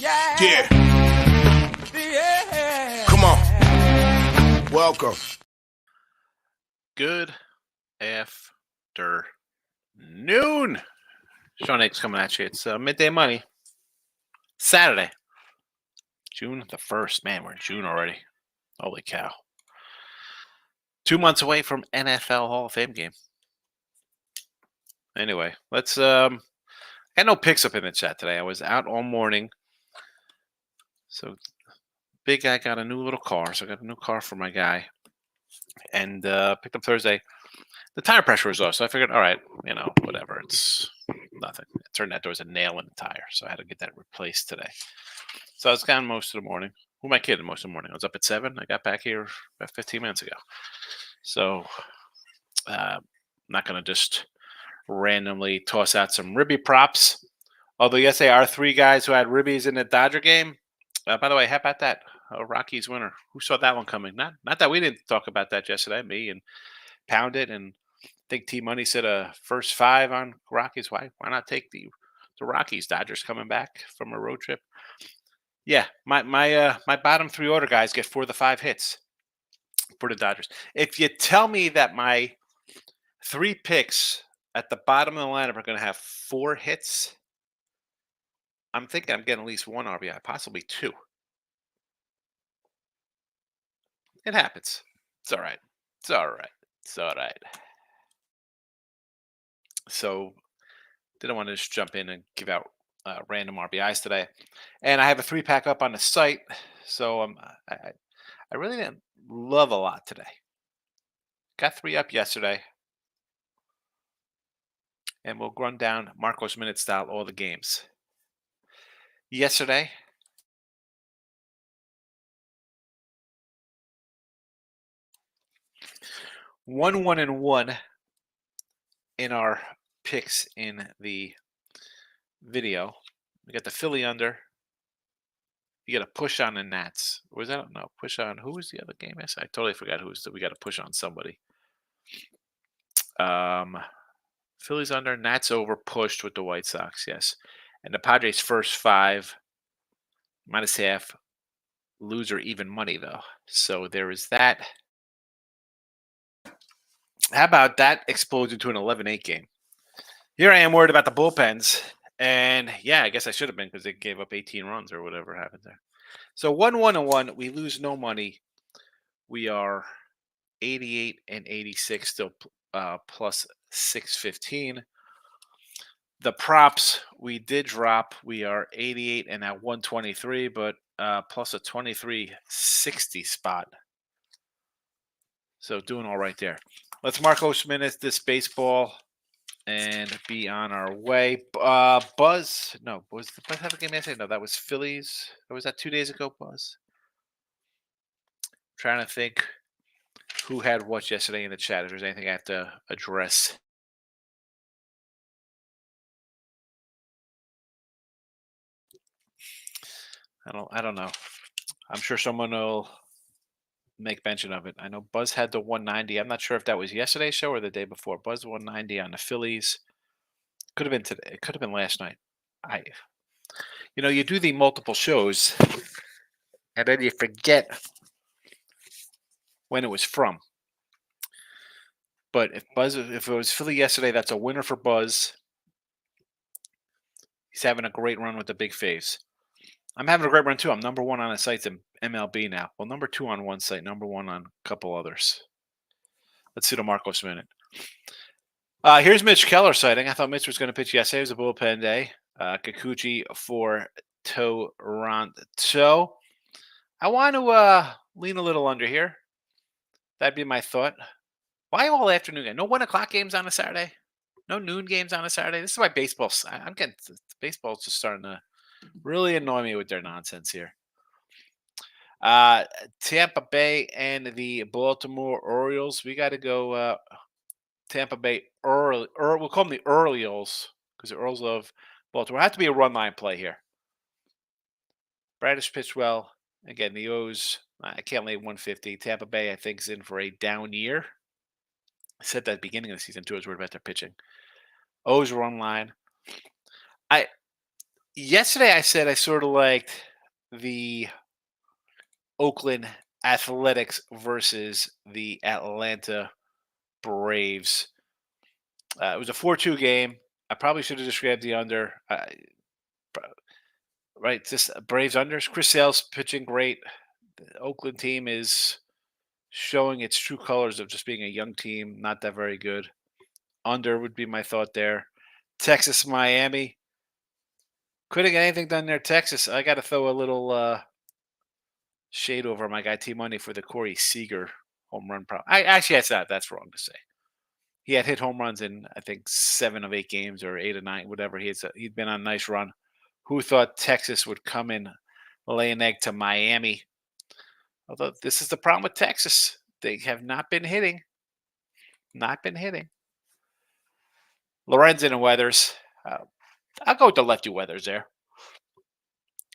Yeah. Come on. Welcome. Good afternoon. Sean Higgs coming at you. It's midday money. Saturday, June the 1st. Man, we're in June already. Holy cow. 2 months away from NFL Hall of Fame game. Anyway, let's I had no picks up in the chat today. I was out all morning. So big guy got a new little car. So I got a new car for my guy. And picked up Thursday. The tire pressure was off. So I figured, all right, whatever. It's nothing. It turned out there was a nail in the tire. So I had to get that replaced today. So I was gone most of the morning. Who am I kidding most of the morning? I was up at 7. I got back here about 15 minutes ago. So I'm not going to just randomly toss out some ribby props. Although, yes, they are 3 guys who had ribbies in the Dodger game. By the way, how about that? Rockies winner. Who saw that one coming? Not that we didn't talk about that yesterday. Me and Pounded, and I think T Money said a first 5 on Rockies. Why not take the Rockies? Dodgers coming back from a road trip. Yeah, my bottom 3 order guys get 4 of the 5 hits for the Dodgers. If you tell me that my 3 picks at the bottom of the lineup are going to have 4 hits, I'm thinking I'm getting at least 1 RBI, possibly 2. It happens. It's all right. It's all right. It's all right. So didn't want to just jump in and give out random RBIs today. And I have a 3-pack up on the site. So I really didn't love a lot today. Got 3 up yesterday. And we'll run down Marcos Minute style all the games. Yesterday, one and one in our picks in the video. We got the Philly under. You got a push on the Nats. Or was that? No, push on. Who was the other game? Yes, I totally forgot who was. We got to push on somebody. Phillies under, Nats over, pushed with the White Sox. Yes, and the Padres first 5, -half, loser even money though. So there is that. How about that explodes into an 11-8 game? Here I am worried about the bullpens. And yeah, I guess I should have been because they gave up 18 runs or whatever happened there. So 1-1-1, we lose no money. We are 88 and 86, still plus 615. The props we did drop. We are 88 and at 123, but plus a 2360 spot. So doing all right there. Let's Marcos Minutes this baseball and be on our way. Buzz, no, was the Buzz have a game yesterday? No, that was Phillies. Or was that 2 days ago, Buzz? Trying to think who had what yesterday in the chat. If there's anything I have to address. I don't know. I'm sure someone will make mention of it. I know Buzz had the 190. I'm not sure if that was yesterday's show or the day before. Buzz 190 on the Phillies. Could have been today. It could have been last night. You do the multiple shows, and then you forget when it was from. But if it was Philly yesterday, that's a winner for Buzz. He's having a great run with the big faves. I'm having a great run too. I'm number 1 on the sites in MLB now. Well, number 2 on one site, number 1 on a couple others. Let's see the Marcos Minute. Here's Mitch Keller sighting. I thought Mitch was going to pitch yesterday. It was a bullpen day. Kikuchi for Toronto. I want to lean a little under here. That'd be my thought. Why all afternoon game? No 1 o'clock games on a Saturday? No noon games on a Saturday? This is why I'm getting baseball's just starting to really annoy me with their nonsense here. Tampa Bay and the Baltimore Orioles. We got to go Tampa Bay early. We'll call them the Orioles because the Orioles love Baltimore. Have to be a run line play here. Bradish pitched well. Again, the O's, I can't lay 150. Tampa Bay, I think, is in for a down year. I said that at the beginning of the season, too. I was worried about their pitching. O's run line. Yesterday, I said I sort of liked the Oakland Athletics versus the Atlanta Braves. It was a 4-2 game. I probably should have just grabbed the under. Right, just Braves unders. Chris Sale's pitching great. The Oakland team is showing its true colors of just being a young team, not that very good. Under would be my thought there. Texas, Miami. Couldn't get anything done there. Texas. I got to throw a little shade over my guy T Money for the Corey Seager home run problem. That's wrong to say. He had hit home runs in I think 7 of 8 games or 8 or 9, whatever. He'd been on a nice run. Who thought Texas would come in, lay an egg to Miami? Although this is the problem with Texas, they have not been hitting. Not been hitting. Lorenzen and Weathers. I'll go with the lefty Weathers there.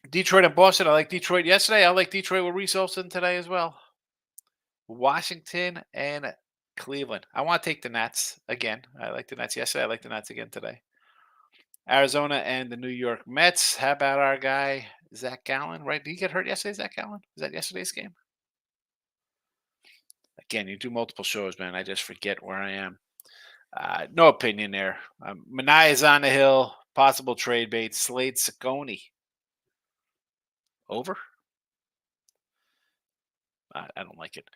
Detroit and Boston. I like Detroit yesterday. I like Detroit with Reese Olson today as well. Washington and Cleveland. I want to take the Nats again. I like the Nats yesterday. I like the Nats again today. Arizona and the New York Mets. How about our guy, Zach Gallen? Right? Did he get hurt yesterday, Zach Gallen? Was that yesterday's game? Again, you do multiple shows, man. I just forget where I am. No opinion there. Minaya is on the hill. Possible trade bait. Slade Ciccone. Over? I don't like it.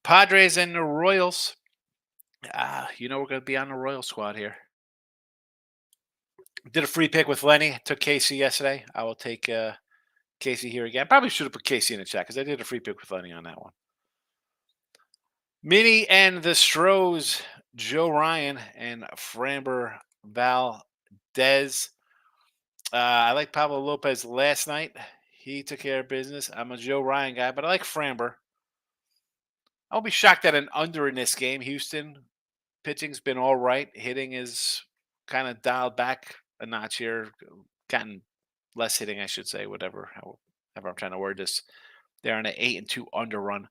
Padres and the Royals. We're going to be on the Royal squad here. Did a free pick with Lenny. Took Casey yesterday. I will take Casey here again. Probably should have put Casey in the chat because I did a free pick with Lenny on that one. Minnie and the Stros. Joe Ryan and Framber Valdez. I like Pablo Lopez last night. He took care of business. I'm a Joe Ryan guy, but I like Framber. I'll be shocked at an under in this game. Houston pitching's been all right. Hitting is kind of dialed back a notch here. Gotten less hitting, I should say. However I'm trying to word this. They're on an 8-2 under run.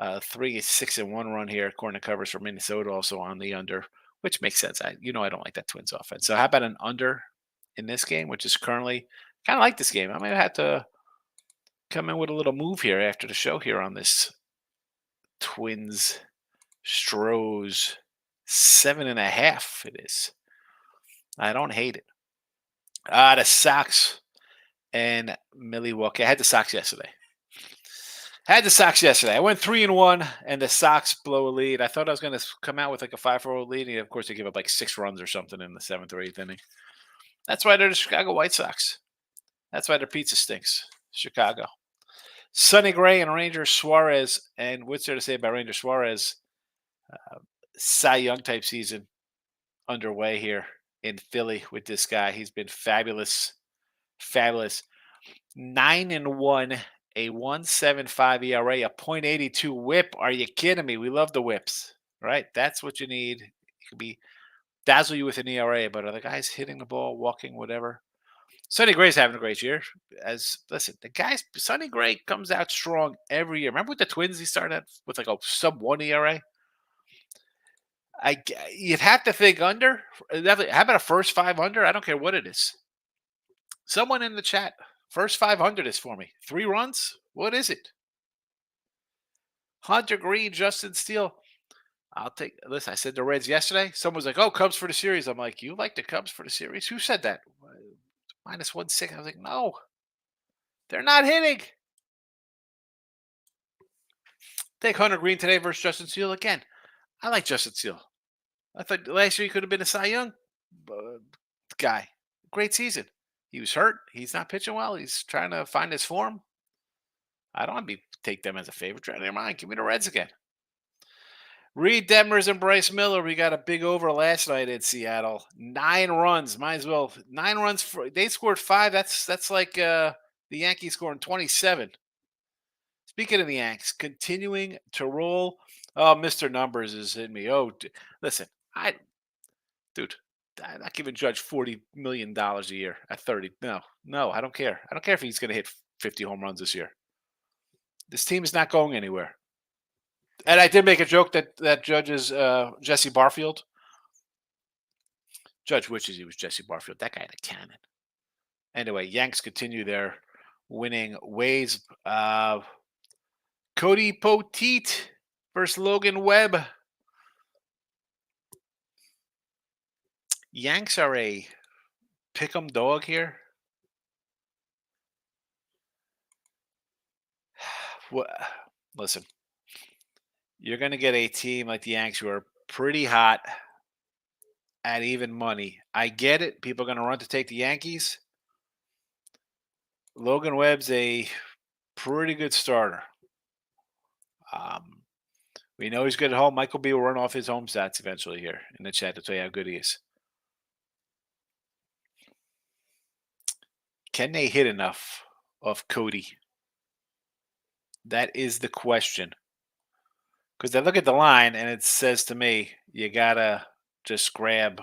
3-6-1 run here, according to covers for Minnesota, also on the under, which makes sense. I don't like that Twins offense. So how about an under in this game, which is currently kind of like this game? I might have to come in with a little move here after the show here on this Twins Stros 7.5. It is. I don't hate it. The Sox and Milwaukee. I had the Sox yesterday. I went 3-1, and the Sox blow a lead. I thought I was going to come out with like a 5-4 lead, and of course they give up like 6 runs or something in the 7th or 8th inning. That's why they're the Chicago White Sox. That's why their pizza stinks. Chicago. Sonny Gray and Ranger Suarez. And what's there to say about Ranger Suarez? Cy Young type season underway here in Philly with this guy. He's been fabulous. 9-1. A 1.75 ERA, a .82 whip. Are you kidding me? We love the whips, right? That's what you need. It could be dazzle you with an ERA, but are the guys hitting the ball, walking, whatever? Sonny Gray's having a great year. Sonny Gray comes out strong every year. Remember with the Twins, he started with like a sub-1 ERA? You'd have to think under. How about a first 5 under? I don't care what it is. Someone in the chat. First 500 is for me. 3 runs? What is it? Hunter Green, Justin Steele. Listen, I said the Reds yesterday. Someone was like, oh, Cubs for the series. I'm like, you like the Cubs for the series? Who said that? -1.6. I was like, no. They're not hitting. Take Hunter Green today versus Justin Steele again. I like Justin Steele. I thought last year he could have been a Cy Young guy. Great season. He was hurt. He's not pitching well. He's trying to find his form. I don't want to take them as a favorite. Never mind. Give me the Reds again. Reed Detmers and Bryce Miller. We got a big over last night in Seattle. 9 runs. Might as well. 9 runs. They scored 5. That's like the Yankees scoring 27. Speaking of the Yanks, continuing to roll. Oh, Mr. Numbers is hitting me. Oh, listen. I'm not giving Judge $40 million a year at 30. No, I don't care. I don't care if he's going to hit 50 home runs this year. This team is not going anywhere. And I did make a joke that Judge is Jesse Barfield. Judge wishes he was Jesse Barfield. That guy had a cannon. Anyway, Yanks continue their winning ways. Cody Poteet versus Logan Webb. Yanks are a pick'em dog here. Listen, you're going to get a team like the Yanks who are pretty hot at even money. I get it. People are going to run to take the Yankees. Logan Webb's a pretty good starter. We know he's good at home. Michael B will run off his home stats eventually here in the chat to tell you how good he is. Can they hit enough of Cody? That is the question. Because I look at the line and it says to me, you got to just grab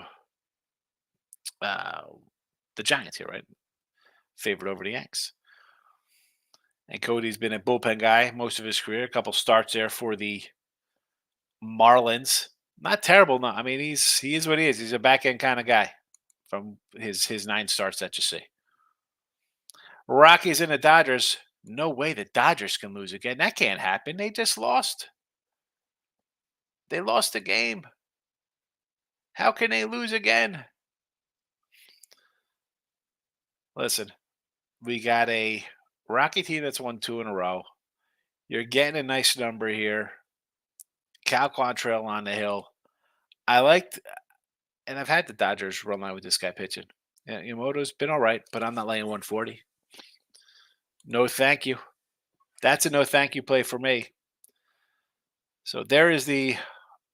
the Giants here, right? Favored over the Yanks. And Cody's been a bullpen guy most of his career. A couple starts there for the Marlins. Not terrible. No, I mean he is what he is. He's a back end kind of guy from his 9 starts that you see. Rockies and the Dodgers. No way the Dodgers can lose again. That can't happen. They just lost. They lost the game. How can they lose again? Listen, we got a Rocky team that's won 2 in a row. You're getting a nice number here. Cal Quantrill on the hill. I liked, and I've had the Dodgers run line with this guy pitching. Yeah, Yamamoto's been all right, but I'm not laying 140. No, thank you. That's a no thank you play for me. So there is the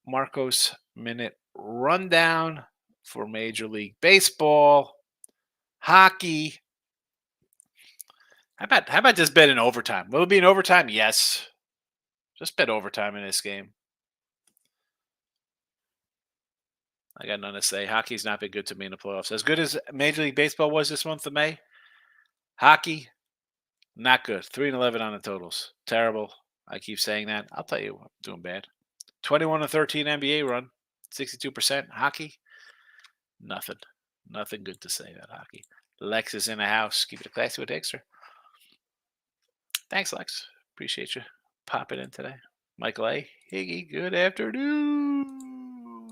Marcos Minute rundown for Major League Baseball, hockey. How about just bet in overtime? Will it be in overtime? Yes. Just bet overtime in this game. I got nothing to say. Hockey's not been good to me in the playoffs. As good as Major League Baseball was this month of May, hockey, not good. 3-11 on the totals. Terrible. I keep saying that. I'll tell you, I'm doing bad. 21-13 NBA run, 62%. Hockey, nothing. Nothing good to say about hockey. Lex is in the house. Keep it classy with Dexter. Thanks, Lex. Appreciate you popping in today. Michael A. Higgy, good afternoon.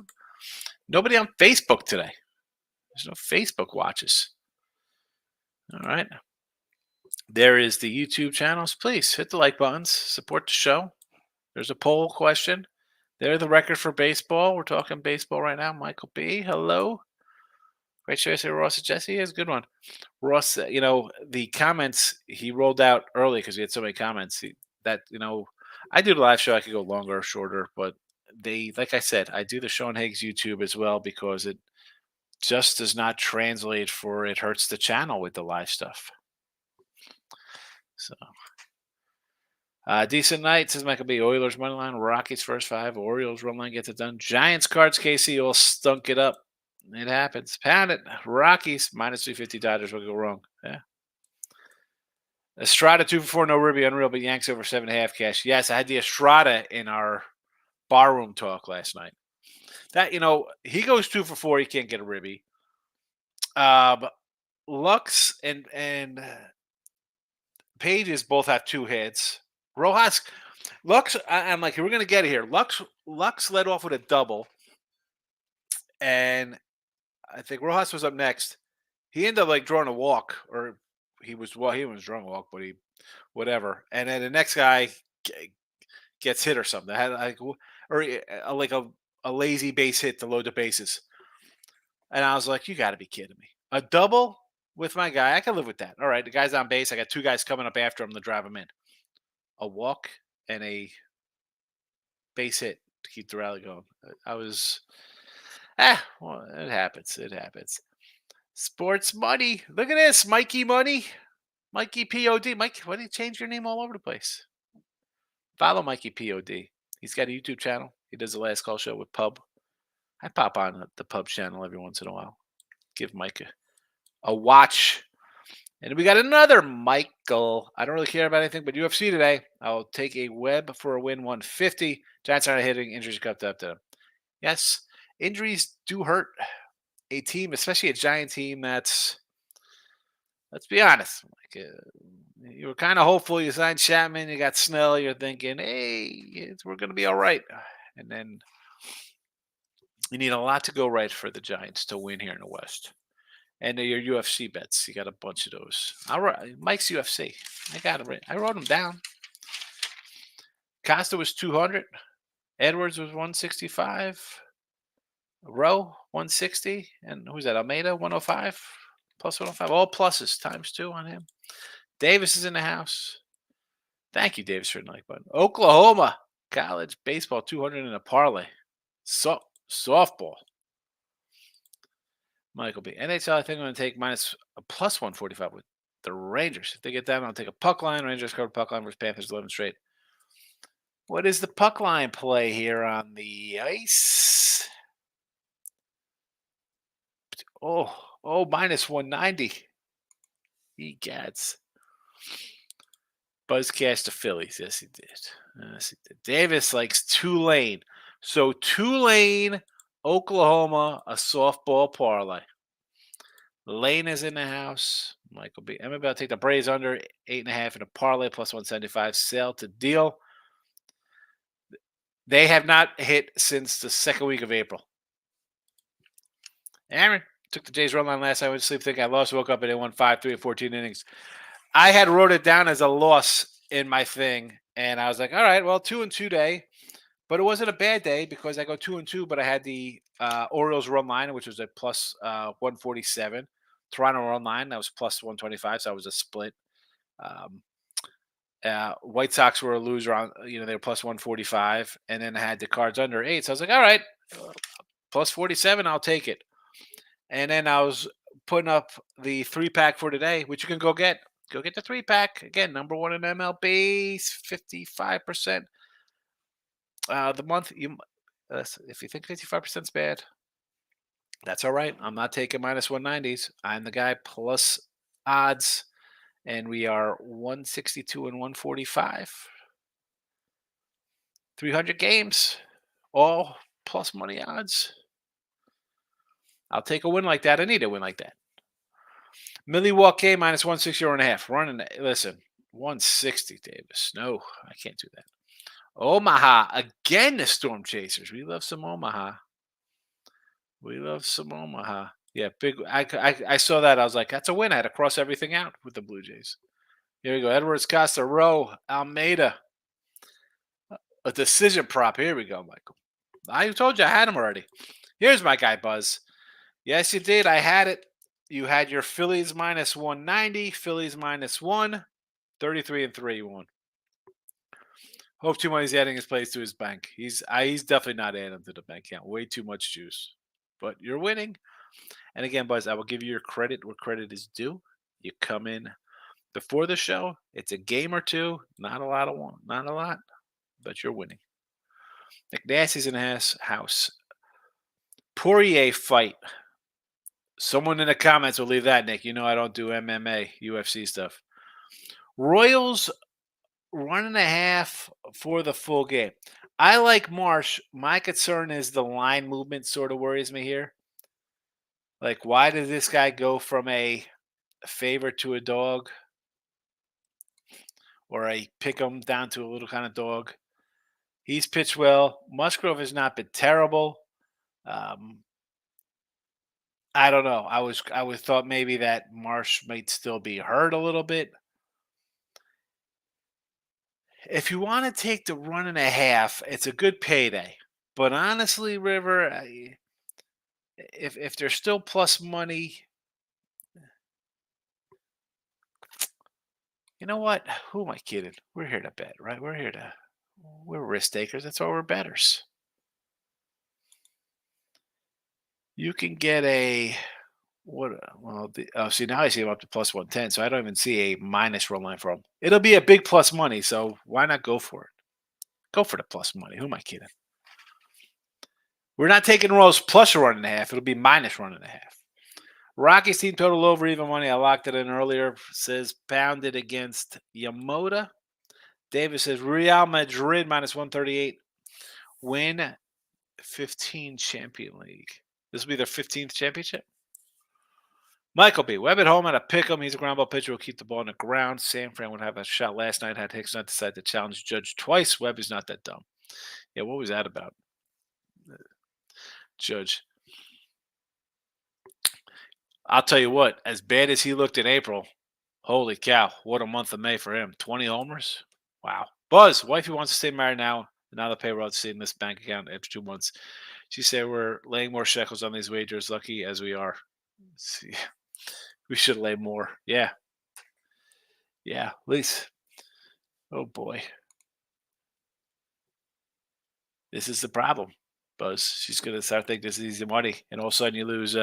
Nobody on Facebook today. There's no Facebook watches. All right. There is the YouTube channels. Please hit the like buttons. Support the show. There's a poll question. They're the record for baseball. We're talking baseball right now. Michael B. Hello. Great show. Say Ross and Jesse is a good one. Ross, the comments he rolled out early because he had so many comments. I do the live show. I could go longer or shorter, but like I said, I do the Sean Higgs YouTube as well because it just does not translate for it hurts the channel with the live stuff. So, decent night, says Michael B. Oilers money line, Rockies first 5, Orioles run line gets it done. Giants, Cards, KC all stunk it up. It happens. Pound it. Rockies minus 350. Dodgers will go wrong. Yeah. Estrada 2 for 4, no Ribby, unreal, but Yanks over 7.5 cash. Yes, I had the Estrada in our barroom talk last night. That he goes 2 for 4. He can't get a Ribby. Lux and Pages both have 2 hits. Rojas, Lux. I'm like, we're gonna get it here. Lux led off with a double, and I think Rojas was up next. He ended up drawing a walk, or he was drawing a walk, but whatever. And then the next guy gets hit or something. Had a lazy base hit to load the bases. And I was like, you got to be kidding me. A double with my guy, I can live with that. All right, the guy's on base. I got 2 guys coming up after him to drive him in. A walk and a base hit to keep the rally going. I was, well, it happens. It happens. Sports money. Look at this, Mikey Money. Mikey POD. Mike, why do you change your name all over the place? Follow Mikey POD. He's got a YouTube channel. He does the Last Call show with Pub. I pop on the Pub channel every once in a while. Give Mike a watch. And we got another Michael. I don't really care about anything but UFC today. I'll take a Webb for a win 150. Giants aren't hitting. Injuries got up to them. Yes, injuries do hurt a team, especially a Giant team that's Let's be honest. You were kind of hopeful. You signed Chapman. You got Snell. You're thinking, hey, we're going to be all right. And then you need a lot to go right for the Giants to win here in the West. And your UFC bets, you got a bunch of those. All right, Mike's UFC. I got it right. I wrote them down. Costa was 200. Edwards was 165. Rowe 160. And who's that? Almeida 105. Plus 105. All pluses times 2 on him. Davis is in the house. Thank you, Davis, for the like button. Oklahoma college baseball 200 in a parlay. Softball. Michael B. NHL, I think I'm going to take minus a plus 145 with the Rangers. If they get that, I'll take a puck line. Rangers covered puck line versus Panthers 11 straight. What is the puck line play here on the ice? Oh, minus 190. Egads. Buzzcast to Phillies. Yes, he did. Davis likes Tulane. So Tulane, Oklahoma, a softball parlay. Lane is in the house. Michael B. I'm about to take the Braves under 8.5 in a parlay plus 175. Sell to deal. They have not hit since the second week of April. Aaron took the Jays run line last night. I went to sleep thinking I lost. Woke up and they won 5-3 in 14 innings. I had wrote it down as a loss in my thing, and I was like, all right, well, 2-2 day. But it wasn't a bad day because I go 2-2, but I had the Orioles run line, which was at plus 147. Toronto run line, that was plus 125, so I was a split. White Sox were a loser on, they were plus 145, and then I had the Cards under 8. So I was like, all right, plus 47, I'll take it. And then I was putting up the 3-pack for today, which you can go get. Go get the 3-pack. Again, number 1 in MLB, 55%. The month, if you think 55% is bad, that's all right. I'm not taking minus 190s. I'm the guy plus odds, and we are 162 and 145. 300 games, all plus money odds. I'll take a win like that. I need a win like that. Milwaukee minus 160.5. Running, listen, 160, Davis. No, I can't do that. Omaha, again, the Storm Chasers. We love some Omaha. Yeah, big. I saw that. I was like, that's a win. I had to cross everything out with the Blue Jays. Here we go. Edwards, Costa, Rowe, Almeida. A decision prop. Here we go, Michael. I told you I had him already. Here's my guy, Buzz. Yes, you did. I had it. You had your Phillies minus 190, Phillies minus 1, 33 and 3 won. Hope too much he's adding his plays to his bank. He's definitely not adding them to the bank account. Way too much juice. But you're winning. And again, Buzz, I will give you your credit where credit is due. You come in before the show. It's a game or two. Not a lot, but you're winning. McNasty's in the house. Poirier fight. Someone in the comments will leave that, Nick. You know I don't do MMA, UFC stuff. Royals 1.5 for the full game. I like Marsh. My concern is the line movement sort of worries me here. Like, why did this guy go from a favorite to a dog? Or a pick him down to a little kind of dog? He's pitched well. Musgrove has not been terrible. I don't know. I would thought maybe that Marsh might still be hurt a little bit. If you want to take the 1.5, it's a good payday. But honestly, River, if there's still plus money, you know what? Who am I kidding? We're here to bet, right? We're risk takers. That's why we're bettors. You can get a see, now I see him up to plus 110, so I don't even see a minus run line for him. It'll be a big plus money, so why not go for it? Go for the plus money. Who am I kidding? We're not taking Rose plus a 1.5. It'll be minus 1.5. Rockies team total over even money. I locked it in earlier. Says pounded against Yamota. Davis says Real Madrid minus 138. Win 15 Champion League. This will be their 15th championship. Michael B. Webb at home at a pick 'em. He's a ground ball pitcher. Will keep the ball on the ground. San Fran would have a shot last night. Had Hicks not decided to challenge Judge twice. Webb is not that dumb. Yeah, what was that about? Judge. I'll tell you what, as bad as he looked in April, holy cow, what a month of May for him. 20 homers? Wow. Buzz, wifey wants to stay married now. Now the payroll to see in this bank account after 2 months. She said we're laying more shekels on these wagers, lucky as we are. See, we should lay more. Yeah. Yeah. At least. Oh boy. This is the problem, Buzz. She's gonna start thinking this is easy money, and all of a sudden you lose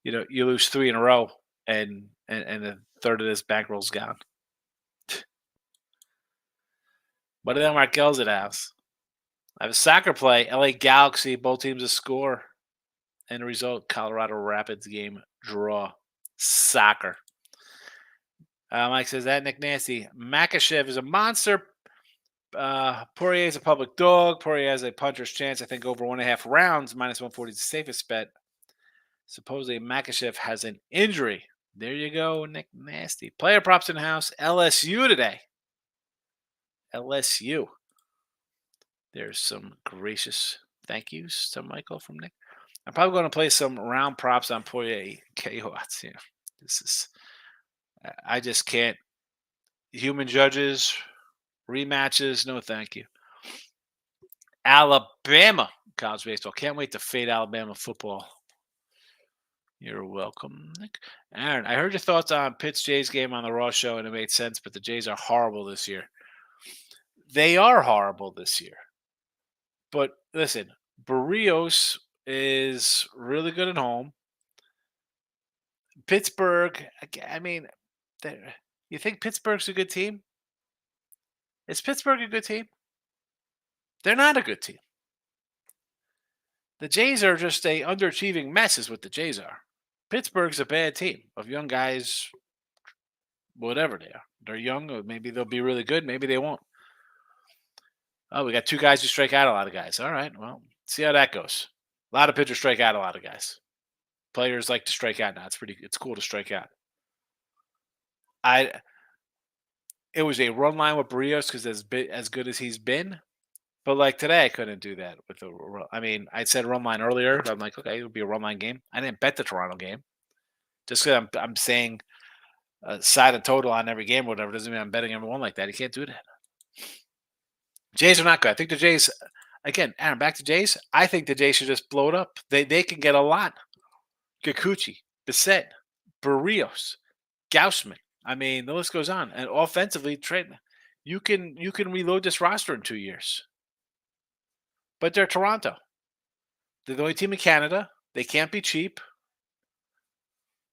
you lose three in a row, and a third of this bankroll's gone. What are them Markel's at house? I have a soccer play. LA Galaxy, both teams to score. And the result, Colorado Rapids game draw. Soccer. Mike says that Nick Nasty. Makachev is a monster. Poirier is a public dog. Poirier has a puncher's chance. I think over 1.5 rounds. -140 is the safest bet. Supposedly Makachev has an injury. There you go, Nick Nasty. Player props in the house. LSU today. LSU. There's some gracious thank yous to Michael from Nick. I'm probably going to play some round props on Poirier KO. Yeah, this is. I just can't. Human judges, rematches, no thank you. Alabama college baseball. Can't wait to fade Alabama football. You're welcome, Nick. Aaron, I heard your thoughts on Pitt's Jays game on the Raw show, and it made sense, but the Jays are horrible this year. They are horrible this year. But listen, Barrios is really good at home. Pittsburgh, I mean, you think Pittsburgh's a good team? Is Pittsburgh a good team? They're not a good team. The Jays are just a underachieving mess is what the Jays are. Pittsburgh's a bad team of young guys, whatever they are. They're young, or maybe they'll be really good, maybe they won't. Oh, we got two guys who strike out a lot of guys. All right, well, see how that goes. A lot of pitchers strike out a lot of guys. Players like to strike out now. It's cool to strike out. It was a run line with Barrios because as good as he's been, but like today I couldn't do that with the. I mean, I said run line earlier. But I'm like, okay, it would be a run line game. I didn't bet the Toronto game, just because I'm saying side and total on every game or whatever doesn't mean I'm betting everyone like that. You can't do that. Jays are not good. I think the Jays, again, Aaron, back to Jays. I think the Jays should just blow it up. They can get a lot. Kikuchi, Bissett, Barrios, Gaussman. I mean, the list goes on. And offensively, you can reload this roster in 2 years. But they're Toronto. They're the only team in Canada. They can't be cheap.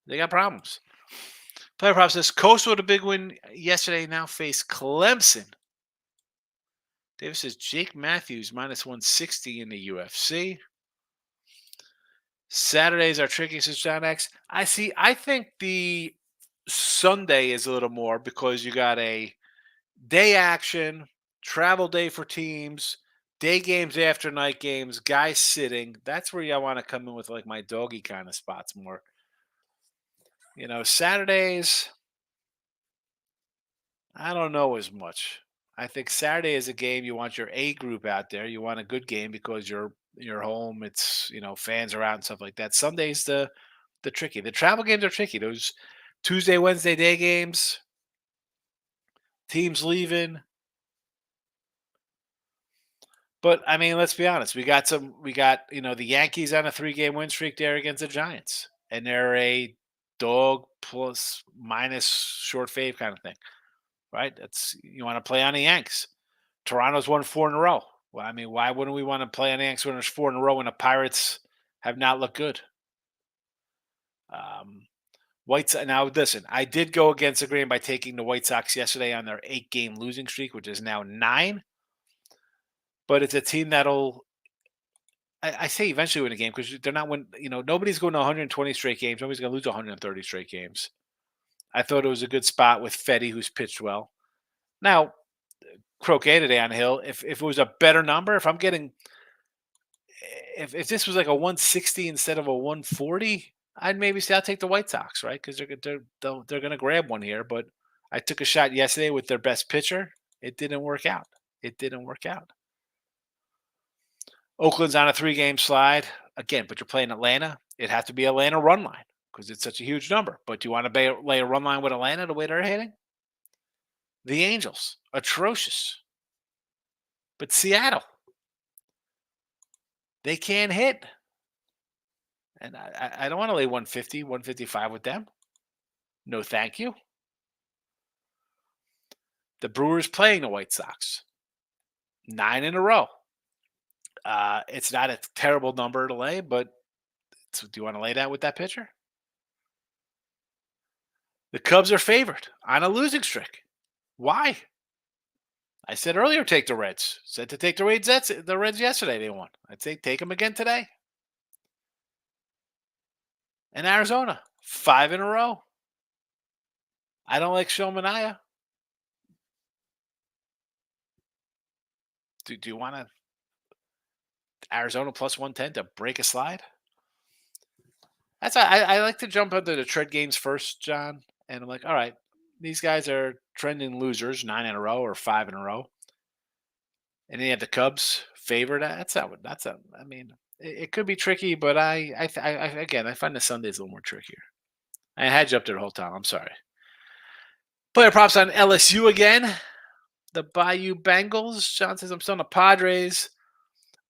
They got problems. Player props says Coastal with a big win yesterday. Now face Clemson. Davis says Jake Matthews -160 in the UFC. Saturdays are tricky, says John X. I think the Sunday is a little more because you got a day action, travel day for teams, day games after night games, guys sitting. That's where I want to come in with like my doggy kind of spots more. Saturdays, I don't know as much. I think Saturday is a game you want your A group out there. You want a good game because you're home. It's fans are out and stuff like that. Sunday's the tricky. The travel games are tricky. Those Tuesday, Wednesday day games, teams leaving. But I mean, let's be honest. We got the Yankees on a 3-game win streak there against the Giants, and they're a dog plus minus short fave kind of thing, right? You want to play on the Yanks. Toronto's won 4 in a row. Well, I mean, why wouldn't we want to play on the Yanks when there's 4 in a row when the Pirates have not looked good? Now listen, I did go against the grain by taking the White Sox yesterday on their 8-game losing streak, which is now 9. But it's a team that'll, I say eventually win a game because they're not nobody's going to 120 straight games. Nobody's going to lose 130 straight games. I thought it was a good spot with Fetty, who's pitched well. Now, croquet today on Hill. If it was a better number, if I'm getting, if this was like a 160 instead of a 140, I'd maybe say I'll take the White Sox, right? Because they're going to grab one here. But I took a shot yesterday with their best pitcher. It didn't work out. It didn't work out. Oakland's on a 3-game slide again, but you're playing Atlanta. It has to be Atlanta run line because it's such a huge number. But do you want to lay a run line with Atlanta the way they're hitting? The Angels, atrocious. But Seattle, they can't hit. And I don't want to lay 150, 155 with them. No, thank you. The Brewers playing the White Sox. 9 in a row. It's not a terrible number to lay, but do you want to lay that with that pitcher? The Cubs are favored on a losing streak. Why? I said earlier, take the Reds. Said to take the Reds. The Reds yesterday. They won. I'd say take them again today. And Arizona, 5 in a row. I don't like Shomania. Do you want to Arizona plus 110 to break a slide? That's I like to jump into the tread games first, John. And I'm like, all right, these guys are trending losers, 9 in a row or 5 in a row. And then you have the Cubs favored. I mean, it could be tricky, but again, I find the Sundays a little more trickier. I had you up there the whole time. I'm sorry. Player props on LSU again. The Bayou Bengals. John says I'm still on the Padres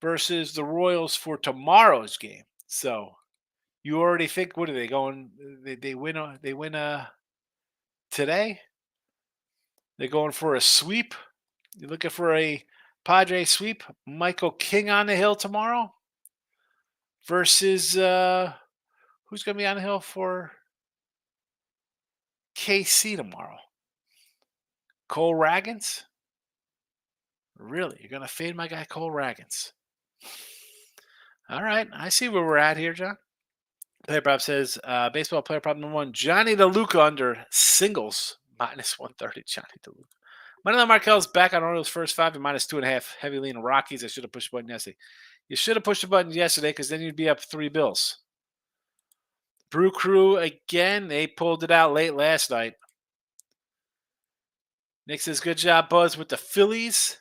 versus the Royals for tomorrow's game. So you already think, what are they going? They win. They win today. They're going for a sweep. You're looking for a Padre sweep. Michael King on the hill tomorrow versus who's going to be on the hill for KC tomorrow? Cole Raggins? Really? You're going to fade my guy Cole Raggins? All right. I see where we're at here, John. Player prop says baseball player prop number 1, Johnny DeLuca under singles minus 130. Johnny DeLuca. Manuel Markel's back on Orioles first 5 and minus 2.5. Heavy lean Rockies. I should have pushed the button yesterday. You should have pushed the button yesterday because then you'd be up 3 bills. Brew Crew again. They pulled it out late last night. Nick says good job, Buzz, with the Phillies.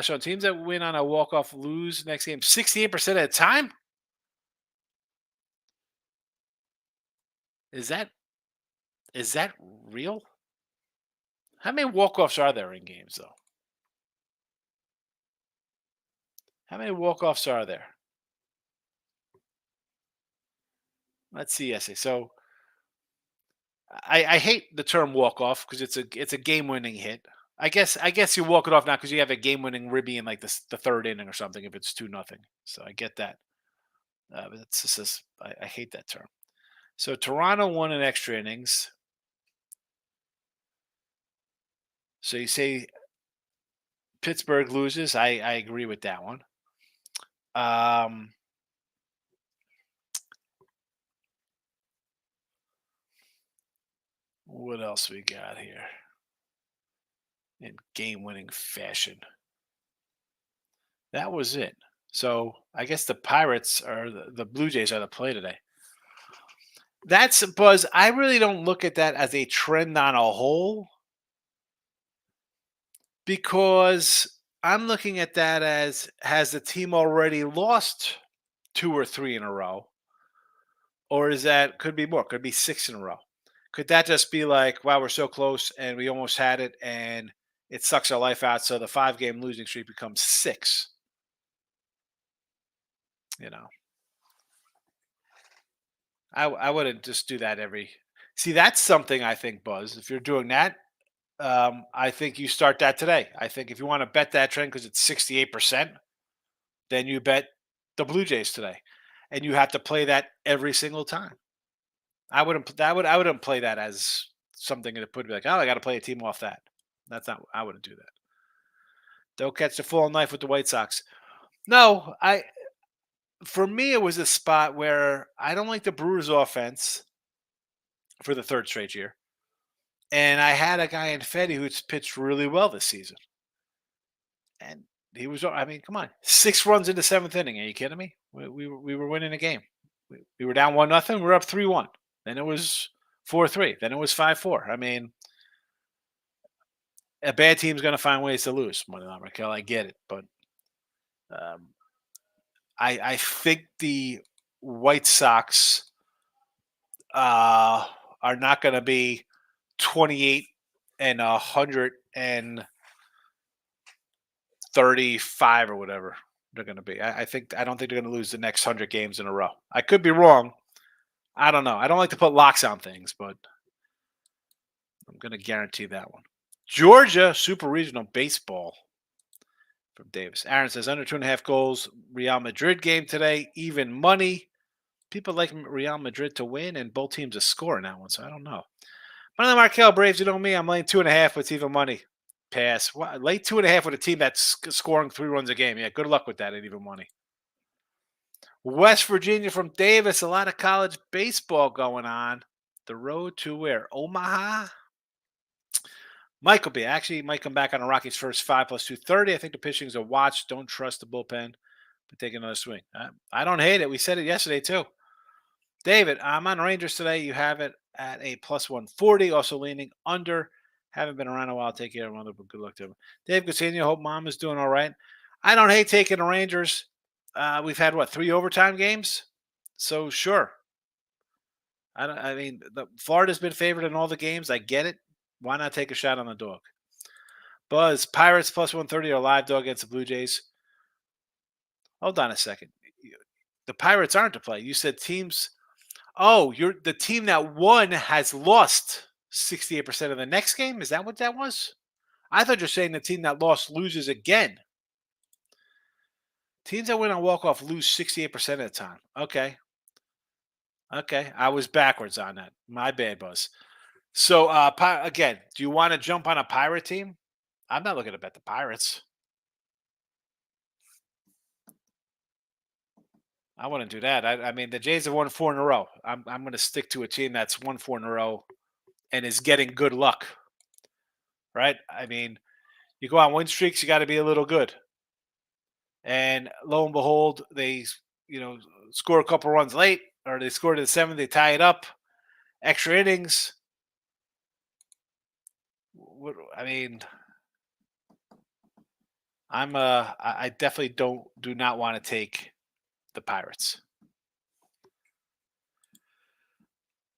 Showing teams that win on a walk-off lose next game 68% of the time. Is that real? How many walk-offs are there in games, though? How many walk-offs are there? Let's see, essay. So I hate the term walk-off because it's a game-winning hit. I guess you walk it off now because you have a game-winning ribby in like the third inning or something if it's 2-0. So I get that. But it's just I hate that term. So Toronto won in extra innings. So you say Pittsburgh loses. I agree with that one. What else we got here in game-winning fashion? That was it. So I guess the Pirates or the Blue Jays are the play today. That's Buzz. I really don't look at that as a trend on a whole because I'm looking at that as has the team already lost 2 or 3 in a row, or is that could be more? Could be 6 in a row. Could that just be like, wow, we're so close and we almost had it and it sucks our life out, so the 5-game losing streak becomes 6? You know, I wouldn't just do that every. See, that's something I think, Buzz. If you're doing that, I think you start that today. I think if you want to bet that trend because it's 68%, then you bet the Blue Jays today, and you have to play that every single time. I wouldn't play that as something to put like, oh, I got to play a team off that. That's not. I wouldn't do that. Don't catch the full knife with the White Sox. No, for me, it was a spot where I don't like the Brewers' offense for the 3rd straight year. And I had a guy in Fetty who's pitched really well this season. And he was, I mean, come on. 6 runs in the 7th inning. Are you kidding me? We were winning a game. We were down 1-0. We were up 3-1. Then it was 4-3. Then it was 5-4. I mean, a bad team's going to find ways to lose. Money line, Raquel. I get it, but um, I think the White Sox are not going to be 28 and 135 or whatever they're going to be. I don't think they're going to lose the next 100 games in a row. I could be wrong. I don't know. I don't like to put locks on things, but I'm going to guarantee that one. Georgia Super Regional Baseball from Davis. Aaron says under 2.5 goals. Real Madrid game today. Even money. People like Real Madrid to win, and both teams to score in that one, so I don't know. One of the Markel Braves, you know me, I'm laying 2.5 with even money. Pass. Lay 2.5 with a team that's scoring 3 runs a game. Yeah, good luck with that at even money. West Virginia from Davis. A lot of college baseball going on. The road to where? Omaha? Michael B. Actually, might come back on the Rockies' first 5 plus 230. I think the pitching's a watch. Don't trust the bullpen, but take another swing. I don't hate it. We said it yesterday, too. David, I'm on Rangers today. You have it at a plus 140. Also leaning under. Haven't been around a while. Take care of mother, but good luck to him. Dave Coutinho, hope mom is doing all right. I don't hate taking the Rangers. We've had, 3 overtime games? So, sure. Florida's been favored in all the games. I get it. Why not take a shot on the dog? Buzz, Pirates plus 130 are live dog against the Blue Jays. Hold on a second. The Pirates aren't to play. You said teams. Oh, the team that won has lost 68% of the next game? Is that what that was? I thought you were saying the team that lost loses again. Teams that win on walk-off lose 68% of the time. Okay. I was backwards on that. My bad, Buzz. So, again, do you want to jump on a Pirate team? I'm not looking to bet the Pirates. I wouldn't do that. I mean, the Jays have won 4 in a row. I'm going to stick to a team that's won 4 in a row and is getting good luck, right? I mean, you go on win streaks, you got to be a little good. And lo and behold, they, score a couple runs late, or they score to the 7th, they tie it up, extra innings. I mean, I definitely do not want to take the Pirates.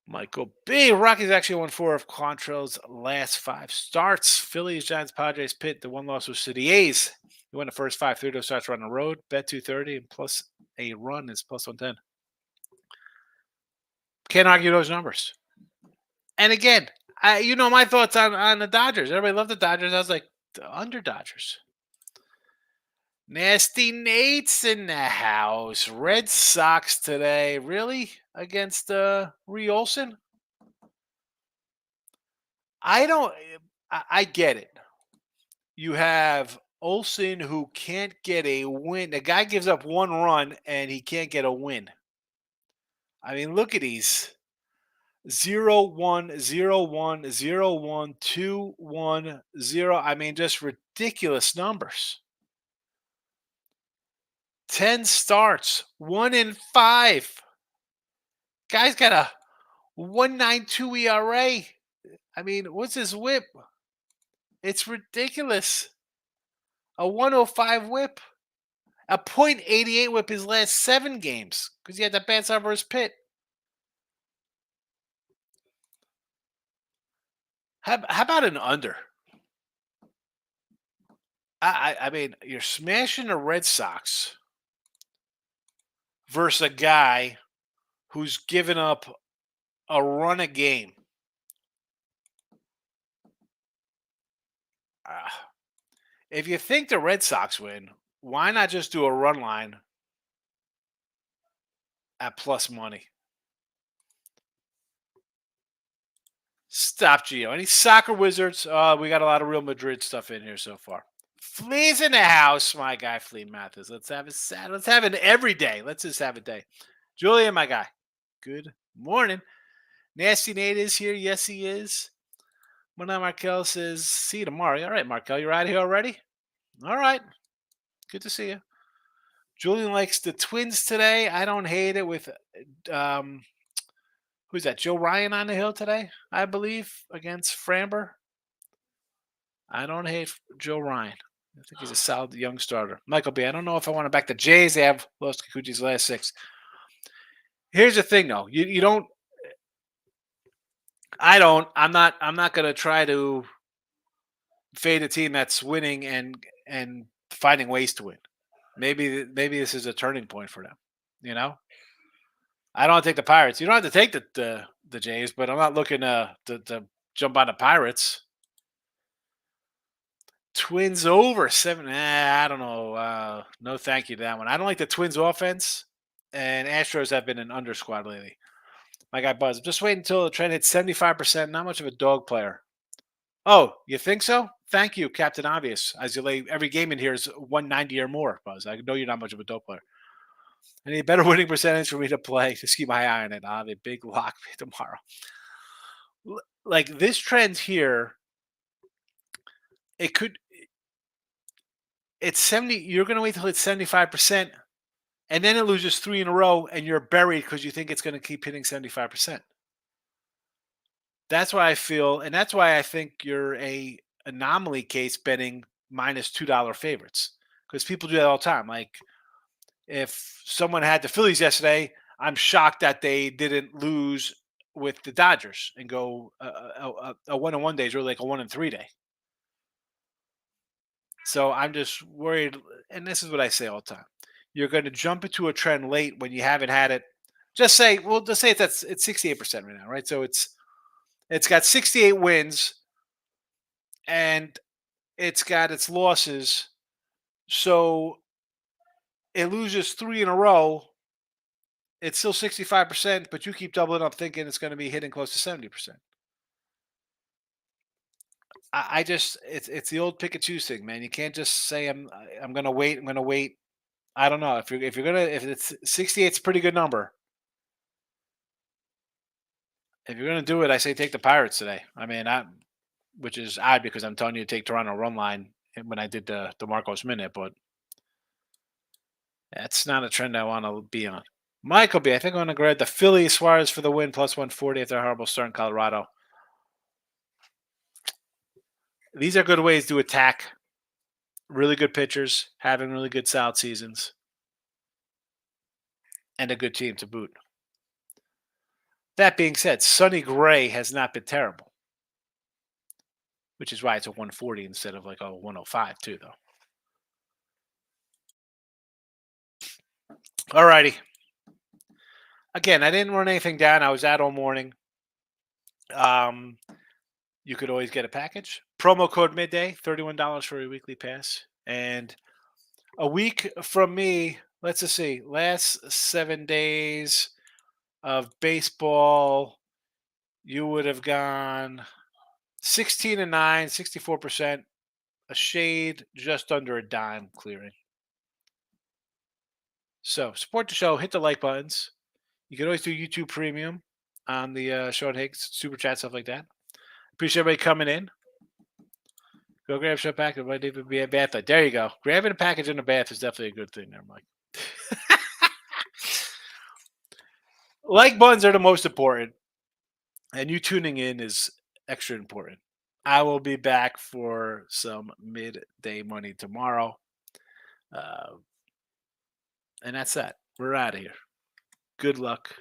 Michael B. Rockies actually won 4 of Quantrill's last 5 starts. Phillies, Giants, Padres, Pitt. The one loss was to the A's. He won the first 5 3-0 starts on the road. Bet 230 and plus a run is plus 110. Can't argue those numbers. And again, my thoughts on the Dodgers. Everybody loved the Dodgers. I was like, the under Dodgers. Nasty Nate's in the house. Red Sox today. Really? Against Ree Olson? I get it. You have Olson who can't get a win. The guy gives up 1 run and he can't get a win. I mean, look at these. 0-1, 0-1, 0-1, 2-1, 0. I mean, just ridiculous numbers. 10 starts, 1 in 5. Guy's got a 1.92 ERA. I mean, what's his whip? It's ridiculous. A 105 whip. A .88 whip his last 7 games because he had the bats over his pit. How about an under? I mean, you're smashing the Red Sox versus a guy who's given up a run a game. If you think the Red Sox win, why not just do a run line at plus money? Stop, Gio. Any soccer wizards? We got a lot of Real Madrid stuff in here so far. Flea's in the house, my guy, Flea Mathis. Let's have it. Let's have it every day. Let's just have a day. Julian, my guy. Good morning. Nasty Nate is here. Yes, he is. Mona Markel says, see you tomorrow. All right, Markel, you're out of here already? All right. Good to see you. Julian likes the Twins today. I don't hate it with who's that? Joe Ryan on the hill today, I believe, against Framber. I don't hate Joe Ryan. I think he's a solid young starter. Michael B. I don't know if I want to back the Jays. They have lost Kikuchi's last 6. Here's the thing, though. You don't. I don't. I'm not going to try to fade a team that's winning and finding ways to win. Maybe this is a turning point for them. You know, I don't take the Pirates. You don't have to take the Jays, but I'm not looking to jump on the Pirates. Twins over 7. I don't know. No, thank you to that one. I don't like the Twins offense, and Astros have been an under squad lately. My guy Buzz, just wait until the trend hits 75%. Not much of a dog player. Oh, you think so? Thank you, Captain Obvious. As you lay every game in here is 190 or more, Buzz. I know you're not much of a dog player. I need a better winning percentage for me to play. Just keep my eye on it. I'll have a big lock tomorrow. Like this trend here, it could. It's 70. You're going to wait till it's 75%, and then it loses 3 in a row, and you're buried because you think it's going to keep hitting 75%. That's why I feel, and that's why I think you're a anomaly case betting minus $2 favorites, because people do that all the time. Like if someone had the Phillies yesterday, I'm shocked that they didn't lose with the Dodgers and go a 1-1 day is really like a 1-3 day. So I'm just worried, and this is what I say all the time. You're going to jump into a trend late when you haven't had it. Just say it's 68% right now, right? So it's got 68 wins and it's got its losses. So it loses 3 in a row. It's still 65%, but you keep doubling up thinking it's going to be hitting close to 70%. I just it's the old pick and choose thing, man. You can't just say I'm going to wait. I'm going to wait. I don't know if if it's 68, it's a pretty good number. If you're going to do it, I say take the Pirates today. I mean, which is odd because I'm telling you to take Toronto run line when I did the Marcos minute, but that's not a trend I want to be on. Michael B. I think I'm going to grab the Phillies Suarez for the win plus 140 after a horrible start in Colorado. These are good ways to attack really good pitchers, having really good solid seasons, and a good team to boot. That being said, Sonny Gray has not been terrible, which is why it's a 140 instead of like a 105 too, though. All righty. Again, I didn't run anything down. I was out all morning. You could always get a package. Promo code midday, $31 for a weekly pass. And a week from me, let's just see, last 7 days of baseball, you would have gone 16-9, 64%, a shade just under a dime clearing. So support the show, hit the like buttons. You can always do YouTube Premium on the Sean Higgs Super Chat, stuff like that. Appreciate everybody coming in. Go grab a pack. It might even be a bath. There you go. Grabbing a package in the bath is definitely a good thing there, Mike. Like buttons are the most important, and you tuning in is extra important. I will be back for some midday money tomorrow. And that's that. We're out of here. Good luck.